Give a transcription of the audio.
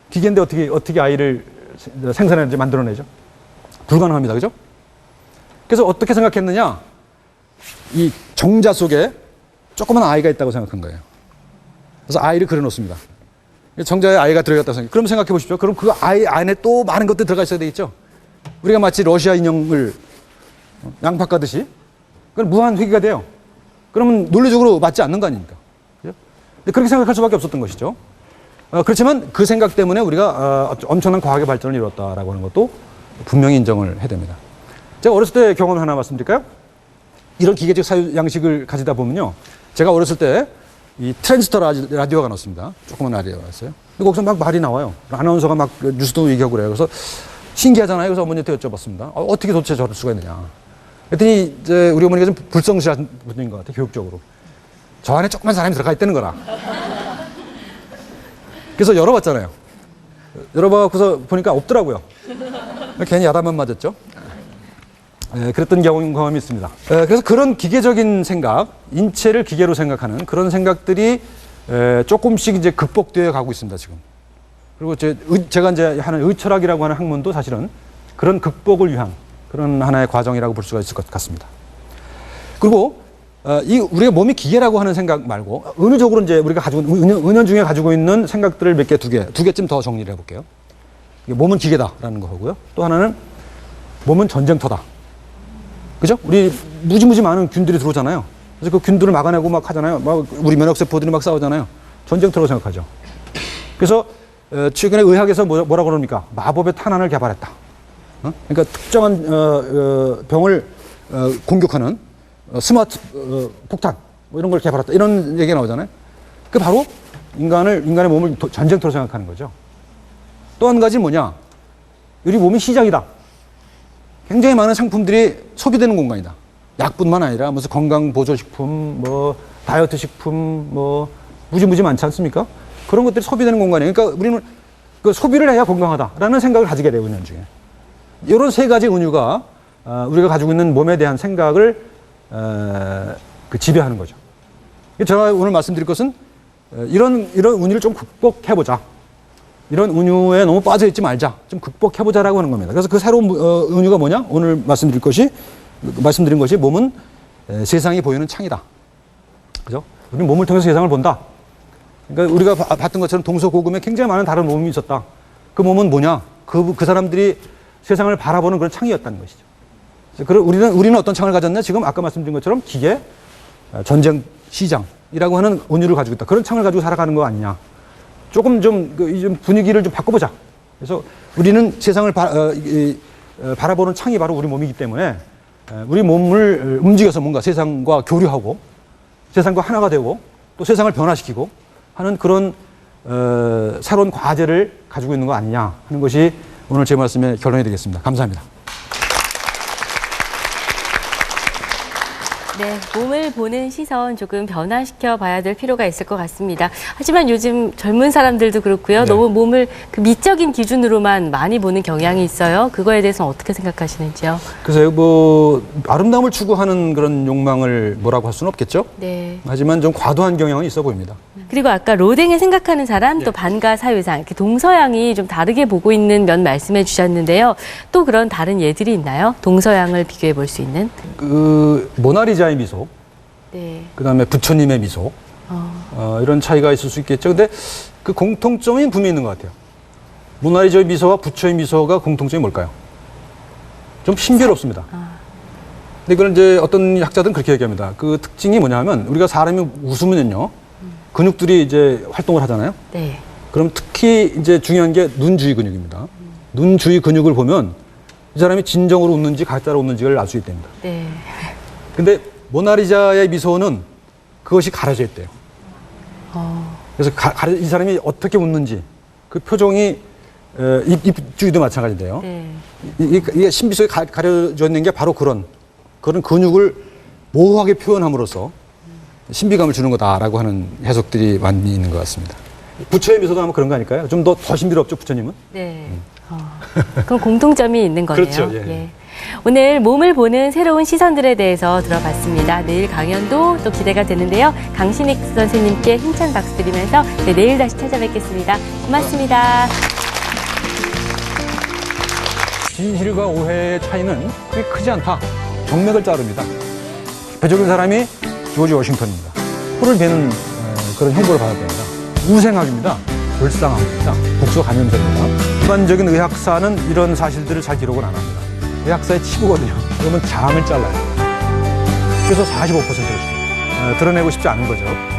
기계인데 어떻게 아이를 생산하는지 만들어내죠? 불가능합니다. 그죠? 그래서 어떻게 생각했느냐? 이 정자 속에 조그만 아이가 있다고 생각한 거예요. 그래서 아이를 그려놓습니다. 정자에 아이가 들어갔다고 생각해요. 그럼 생각해 보십시오. 그럼 그 아이 안에 또 많은 것들이 들어가 있어야 되겠죠? 우리가 마치 러시아 인형을 양파 까듯이 그건 무한 회귀가 돼요. 그러면 논리적으로 맞지 않는 거 아닙니까? 그죠? 근데 그렇게 생각할 수밖에 없었던 것이죠. 그렇지만 그 생각 때문에 우리가 엄청난 과학의 발전을 이뤘다라고 하는 것도 분명히 인정을 해야 됩니다. 제가 어렸을 때 경험 하나 말씀드릴까요? 이런 기계적 사유 양식을 가지다 보면요. 제가 어렸을 때 이 트랜지스터 라디오가 나왔습니다. 조그만 라디오가 나왔어요. 근데 거기서 막 말이 나와요. 아나운서가 막 뉴스도 얘기하고 그래요. 그래서 신기하잖아요. 그래서 어머니한테 여쭤봤습니다. 어떻게 도대체 저럴 수가 있느냐. 그랬더니 이제 우리 어머니가 좀 불성실한 분인 것 같아요. 교육적으로. 저 안에 조그만 사람이 들어가 있다는 거라. 그래서 열어봤잖아요. 열어봐서 보니까 없더라고요. 괜히 야단만 맞았죠. 그랬던 경험이 있습니다. 그래서 그런 기계적인 생각, 인체를 기계로 생각하는 그런 생각들이 조금씩 이제 극복되어 가고 있습니다, 지금. 그리고 제가 이제 하는 의철학이라고 하는 학문도 사실은 그런 극복을 위한 그런 하나의 과정이라고 볼 수가 있을 것 같습니다. 그리고 우리가 몸이 기계라고 하는 생각 말고 은유적으로 이제 우리가 가지고 은연중에 가지고 있는 생각들을 몇 개, 두 개쯤 더 정리를 해볼게요. 몸은 기계다라는 거고요. 또 하나는 몸은 전쟁터다. 그죠? 우리 무지무지 많은 균들이 들어오잖아요. 그래서 그 균들을 막아내고 막 하잖아요. 막 우리 면역세포들이 막 싸우잖아요. 전쟁터로 생각하죠. 그래서 최근에 의학에서 뭐라고 그럽니까? 마법의 탄환을 개발했다. 그러니까 특정한 병을 공격하는 스마트 폭탄 뭐 이런 걸 개발했다. 이런 얘기가 나오잖아요. 그 바로 인간의 몸을 전쟁터로 생각하는 거죠. 또 한 가지 뭐냐? 우리 몸이 시장이다. 굉장히 많은 상품들이 소비되는 공간이다. 약뿐만 아니라 무슨 건강보조식품, 뭐 다이어트 식품, 뭐 무지무지 많지 않습니까? 그런 것들이 소비되는 공간이에요. 그러니까 우리는 그 소비를 해야 건강하다라는 생각을 가지게 돼요, 은연중에. 이런 세 가지 은유가 우리가 가지고 있는 몸에 대한 생각을 지배하는 거죠. 제가 오늘 말씀드릴 것은 이런 은유를 좀 극복해보자. 이런 은유에 너무 빠져있지 말자. 좀 극복해보자라고 하는 겁니다. 그래서 그 새로운 은유가 뭐냐? 오늘 말씀드린 것이 몸은 세상이 보이는 창이다. 그죠? 우리는 몸을 통해서 세상을 본다. 그러니까 우리가 봤던 것처럼 동서고금에 굉장히 많은 다른 몸이 있었다. 그 몸은 뭐냐? 그 사람들이 세상을 바라보는 그런 창이었다는 것이죠. 그래서 우리는 어떤 창을 가졌냐? 지금 아까 말씀드린 것처럼 기계, 전쟁, 시장이라고 하는 은유를 가지고 있다. 그런 창을 가지고 살아가는 거 아니냐? 조금 좀 분위기를 좀 바꿔보자. 그래서 우리는 세상을 바라보는 창이 바로 우리 몸이기 때문에 우리 몸을 움직여서 뭔가 세상과 교류하고 세상과 하나가 되고 또 세상을 변화시키고 하는 그런 새로운 과제를 가지고 있는 거 아니냐 하는 것이 오늘 제 말씀의 결론이 되겠습니다. 감사합니다. 네, 몸을 보는 시선 조금 변화시켜 봐야 될 필요가 있을 것 같습니다. 하지만 요즘 젊은 사람들도 그렇고요. 네. 너무 몸을 그 미적인 기준으로만 많이 보는 경향이 있어요. 그거에 대해서는 어떻게 생각하시는지요? 글쎄요, 뭐 아름다움을 추구하는 그런 욕망을 뭐라고 할 수는 없겠죠. 네. 하지만 좀 과도한 경향은 있어 보입니다. 그리고 아까 로댕에 생각하는 사람, 또 반가 사유상, 이렇게 동서양이 좀 다르게 보고 있는 면 말씀해 주셨는데요. 또 그런 다른 예들이 있나요? 동서양을 비교해 볼 수 있는? 그 모나리자의 미소, 네. 그다음에 부처님의 미소, 이런 차이가 있을 수 있겠죠. 근데 그 공통점이 분명히 있는 것 같아요. 모나리자의 미소와 부처의 미소가 공통점이 뭘까요? 좀 신비롭습니다. 근데 이걸 이제 어떤 학자들은 그렇게 얘기합니다. 그 특징이 뭐냐면 우리가 사람이 웃으면요. 근육들이 이제 활동을 하잖아요. 네. 그럼 특히 이제 중요한 게 눈 주위 근육입니다. 눈 주위 근육을 보면 이 사람이 진정으로 웃는지 가짜로 웃는지를 알 수 있답니다. 네. 근데 모나리자의 미소는 그것이 가려져 있대요. 그래서 이 사람이 어떻게 웃는지 그 표정이 입 주위도 마찬가지인데요. 네. 이게 신비 속에 가려져 있는 게 바로 그런 근육을 모호하게 표현함으로써 신비감을 주는 거다라고 하는 해석들이 많이 있는 것 같습니다. 부처의 미소도 아마 그런 거 아닐까요? 좀 더 신비롭죠, 부처님은? 네. 그럼 공통점이 있는 거네요. 그렇죠. 예. 예. 오늘 몸을 보는 새로운 시선들에 대해서 들어봤습니다. 내일 강연도 또 기대가 되는데요. 강신익 선생님께 힘찬 박수 드리면서 내일 다시 찾아뵙겠습니다. 고맙습니다. 진실과 오해의 차이는 그렇게 크지 않다. 정맥을 자릅니다. 대표적인 사람이 조지 워싱턴입니다. 코를 베는 그런 형벌을 받았답니다. 우생학입니다. 불쌍합니다. 국소 감염자입니다. 일반적인 의학사는 이런 사실들을 잘 기록을 안 합니다. 의학사의 치부거든요. 그러면 장을 잘라요. 그래서 45%를 드러내고 싶지 않은 거죠.